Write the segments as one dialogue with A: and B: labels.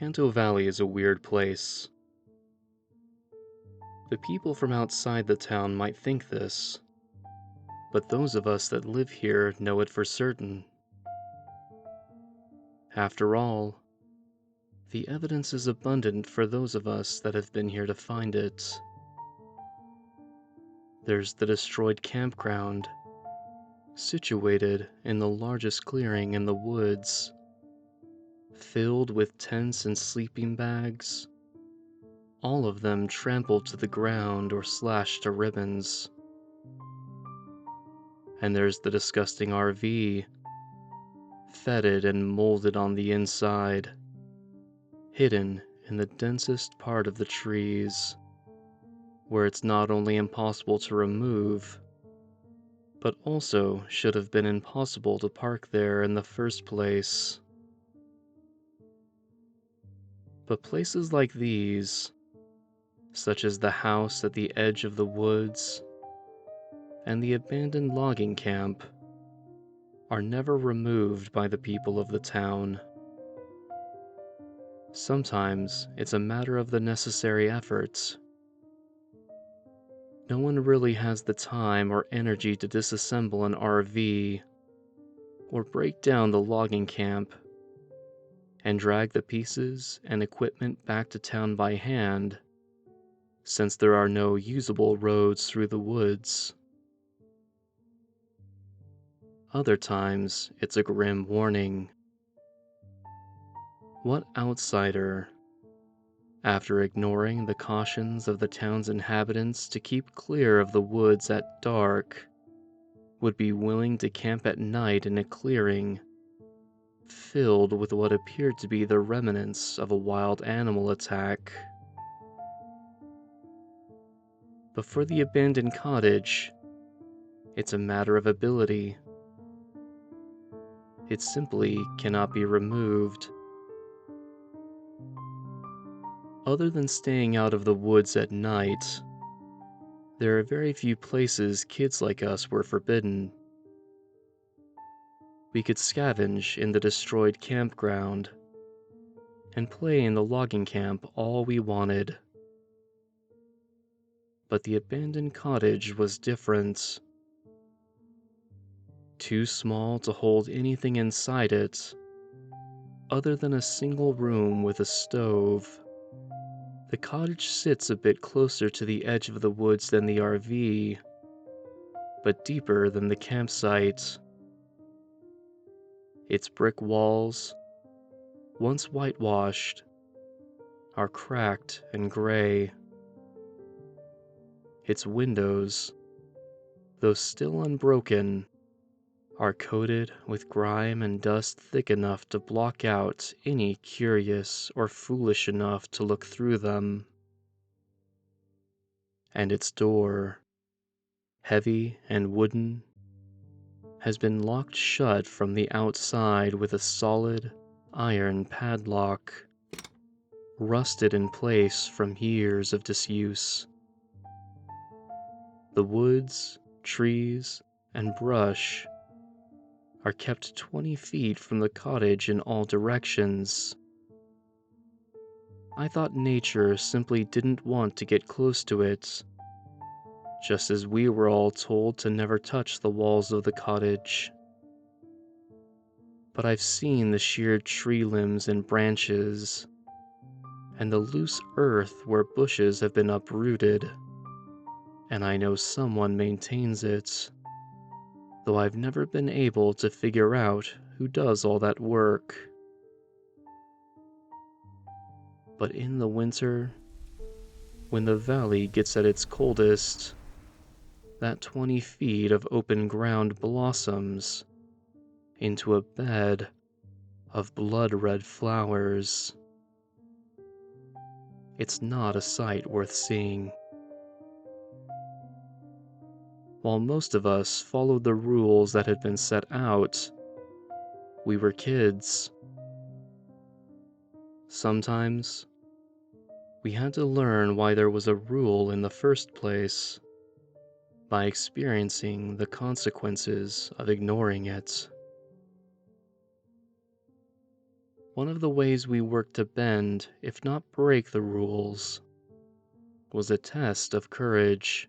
A: Canto Valley is a weird place. The people from outside the town might think this, but those of us that live here know it for certain. After all, the evidence is abundant for those of us that have been here to find it. There's the destroyed campground, situated in the largest clearing in the woods, filled with tents and sleeping bags, all of them trampled to the ground or slashed to ribbons. And there's the disgusting RV, fetid and molded on the inside, hidden in the densest part of the trees, where it's not only impossible to remove, but also should have been impossible to park there in the first place. But places like these, such as the house at the edge of the woods and the abandoned logging camp, are never removed by the people of the town. Sometimes it's a matter of the necessary efforts. No one really has the time or energy to disassemble an RV or break down the logging camp and drag the pieces and equipment back to town by hand, since there are no usable roads through the woods. Other times, it's a grim warning. What outsider, after ignoring the cautions of the town's inhabitants to keep clear of the woods at dark, would be willing to camp at night in a clearing filled with what appeared to be the remnants of a wild animal attack? But for the abandoned cottage, it's a matter of ability. It simply cannot be removed. Other than staying out of the woods at night, there are very few places kids like us were forbidden. We could scavenge in the destroyed campground and play in the logging camp all we wanted. But the abandoned cottage was different. Too small to hold anything inside it, other than a single room with a stove. The cottage sits a bit closer to the edge of the woods than the RV, but deeper than the campsite. Its brick walls, once whitewashed, are cracked and gray. Its windows, though still unbroken, are coated with grime and dust thick enough to block out any curious or foolish enough to look through them. And its door, heavy and wooden, has been locked shut from the outside with a solid iron padlock, rusted in place from years of disuse. The woods, trees, and brush are kept 20 feet from the cottage in all directions. I thought nature simply didn't want to get close to it, just as we were all told to never touch the walls of the cottage. But I've seen the sheared tree limbs and branches, and the loose earth where bushes have been uprooted, and I know someone maintains it, though I've never been able to figure out who does all that work. But in the winter, when the valley gets at its coldest, that 20 feet of open ground blossoms into a bed of blood-red flowers. It's not a sight worth seeing. While most of us followed the rules that had been set out, we were kids. Sometimes, we had to learn why there was a rule in the first place, by experiencing the consequences of ignoring it. One of the ways we worked to bend, if not break the rules, was a test of courage.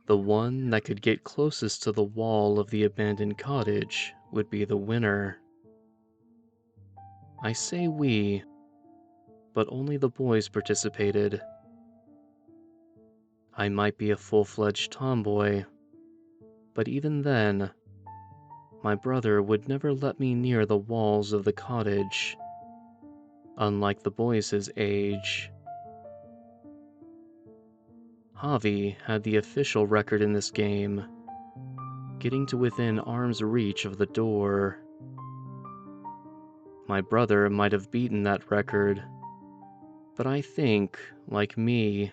A: The one that could get closest to the wall of the abandoned cottage would be the winner. I say we, but only the boys participated. I might be a full-fledged tomboy, but even then, my brother would never let me near the walls of the cottage, unlike the boys his age. Javi had the official record in this game, getting to within arm's reach of the door. My brother might have beaten that record, but I think, like me,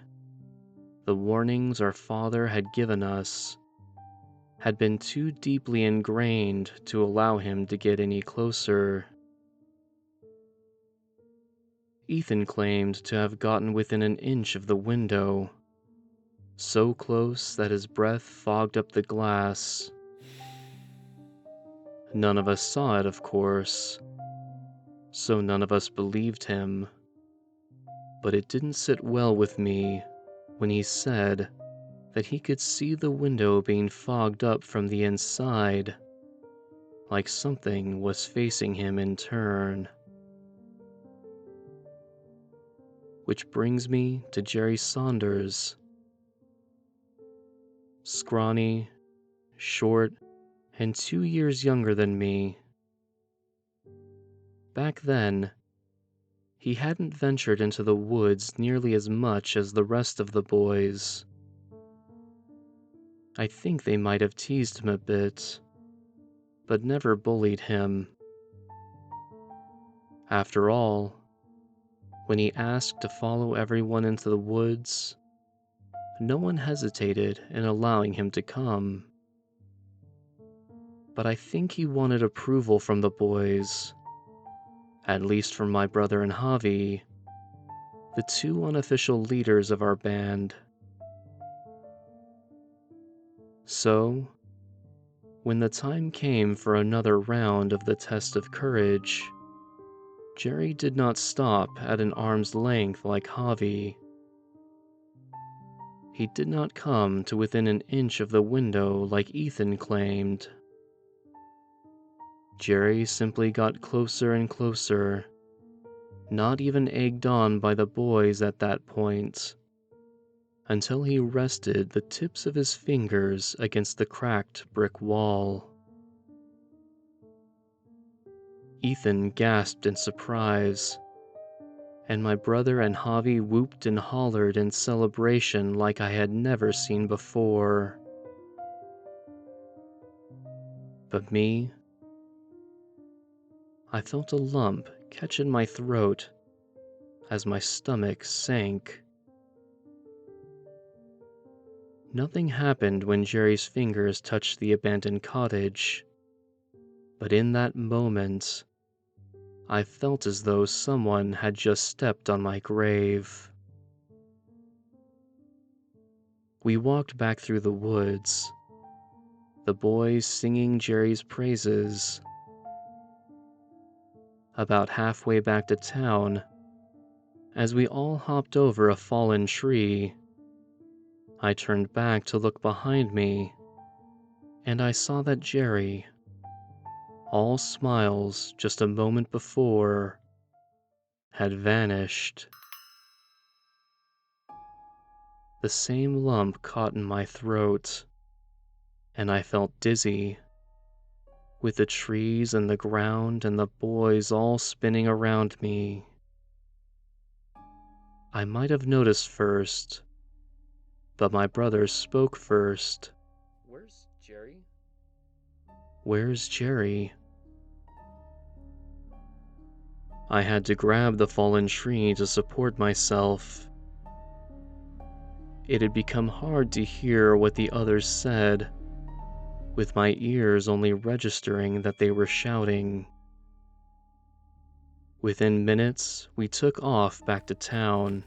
A: the warnings our father had given us had been too deeply ingrained to allow him to get any closer. Ethan claimed to have gotten within an inch of the window, so close that his breath fogged up the glass. None of us saw it, of course, so none of us believed him. But it didn't sit well with me when he said that he could see the window being fogged up from the inside, like something was facing him in turn. Which brings me to Jerry Saunders. Scrawny, short, and 2 years younger than me. Back then, he hadn't ventured into the woods nearly as much as the rest of the boys. I think they might have teased him a bit, but never bullied him. After all, when he asked to follow everyone into the woods, no one hesitated in allowing him to come. But I think he wanted approval from the boys, at least from my brother and Javi, the two unofficial leaders of our band. So, when the time came for another round of the test of courage, Jerry did not stop at an arm's length like Javi. He did not come to within an inch of the window like Ethan claimed. Jerry simply got closer and closer, not even egged on by the boys at that point, until he rested the tips of his fingers against the cracked brick wall. Ethan gasped in surprise, and my brother and Javi whooped and hollered in celebration like I had never seen before. But me, I felt a lump catch in my throat as my stomach sank. Nothing happened when Jerry's fingers touched the abandoned cottage, but in that moment, I felt as though someone had just stepped on my grave. We walked back through the woods, the boys singing Jerry's praises. About halfway back to town, as we all hopped over a fallen tree, I turned back to look behind me, and I saw that Jerry, all smiles just a moment before, had vanished. The same lump caught in my throat, and I felt dizzy, with the trees and the ground and the boys all spinning around me. I might have noticed first, but my brother spoke first.
B: Where's Jerry?
A: Where's Jerry? I had to grab the fallen tree to support myself. It had become hard to hear what the others said, with my ears only registering that they were shouting. Within minutes, we took off back to town.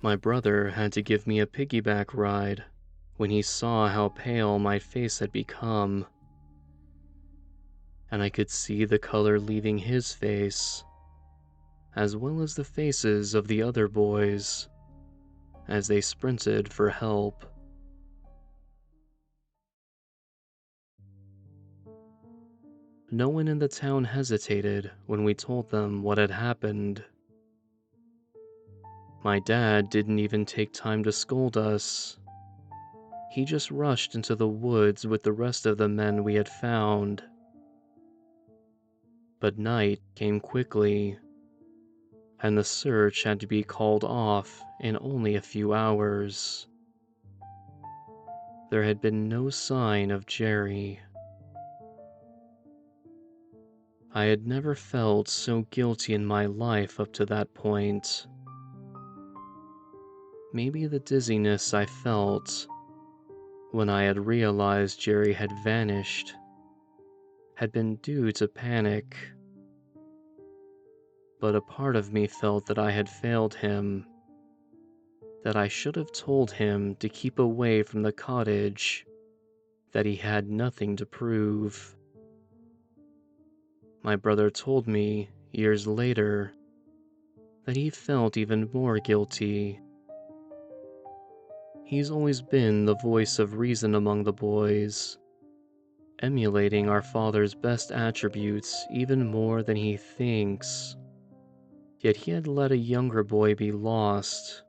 A: My brother had to give me a piggyback ride when he saw how pale my face had become. and I could see the color leaving his face, as well as the faces of the other boys, as they sprinted for help. No one in the town hesitated when we told them what had happened. My dad didn't even take time to scold us. He just rushed into the woods with the rest of the men we had found. But night came quickly, and the search had to be called off in only a few hours. There had been no sign of Jerry. I had never felt so guilty in my life up to that point. Maybe the dizziness I felt when I had realized Jerry had vanished had been due to panic. But a part of me felt that I had failed him, that I should have told him to keep away from the cottage, that he had nothing to prove. My brother told me, years later, that he felt even more guilty. He's always been the voice of reason among the boys, emulating our father's best attributes even more than he thinks. Yet he had let a younger boy be lost,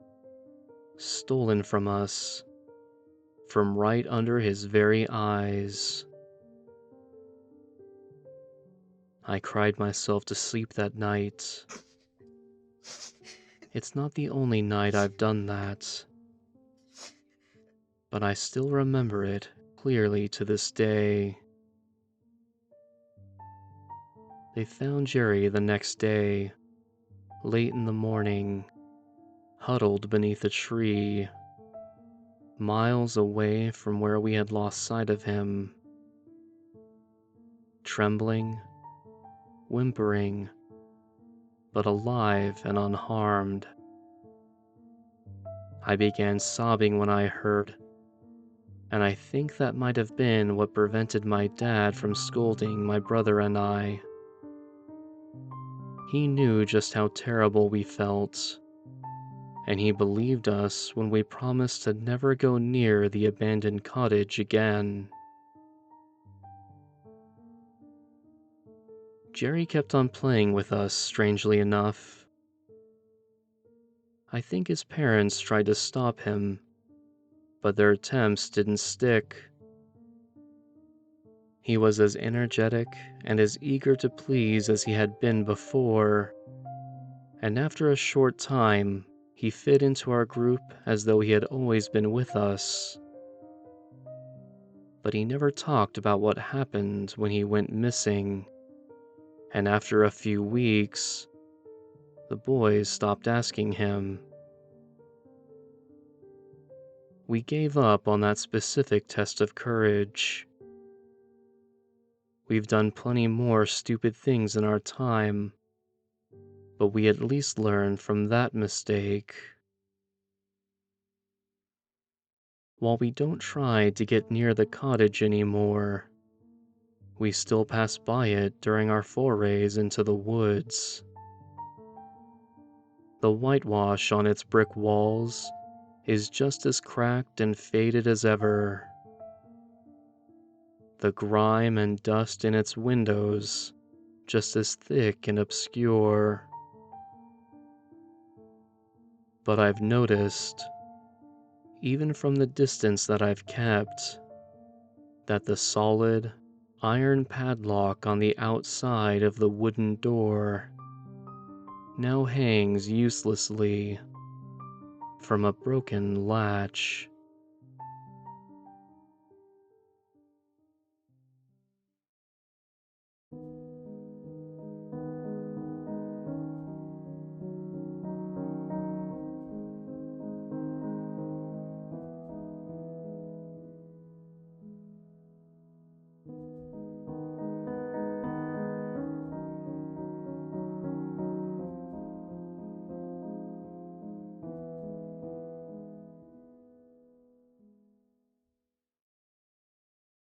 A: stolen from us, from right under his very eyes. I cried myself to sleep that night. It's not the only night I've done that, but I still remember it clearly to this day. They found Jerry the next day, late in the morning, huddled beneath a tree, miles away from where we had lost sight of him. Trembling, whimpering, but alive and unharmed. I began sobbing when I heard, and I think that might have been what prevented my dad from scolding my brother and I. He knew just how terrible we felt, and he believed us when we promised to never go near the abandoned cottage again. Jerry kept on playing with us, strangely enough. I think his parents tried to stop him, but their attempts didn't stick. He was as energetic and as eager to please as he had been before, and after a short time, he fit into our group as though he had always been with us. But he never talked about what happened when he went missing, and after a few weeks, the boys stopped asking him. We gave up on that specific test of courage. We've done plenty more stupid things in our time, but we at least learned from that mistake. While we don't try to get near the cottage anymore, we still pass by it during our forays into the woods. The whitewash on its brick walls is just as cracked and faded as ever. The grime and dust in its windows just as thick and obscure. But I've noticed, even from the distance that I've kept, that the solid, iron padlock on the outside of the wooden door now hangs uselessly from a broken latch.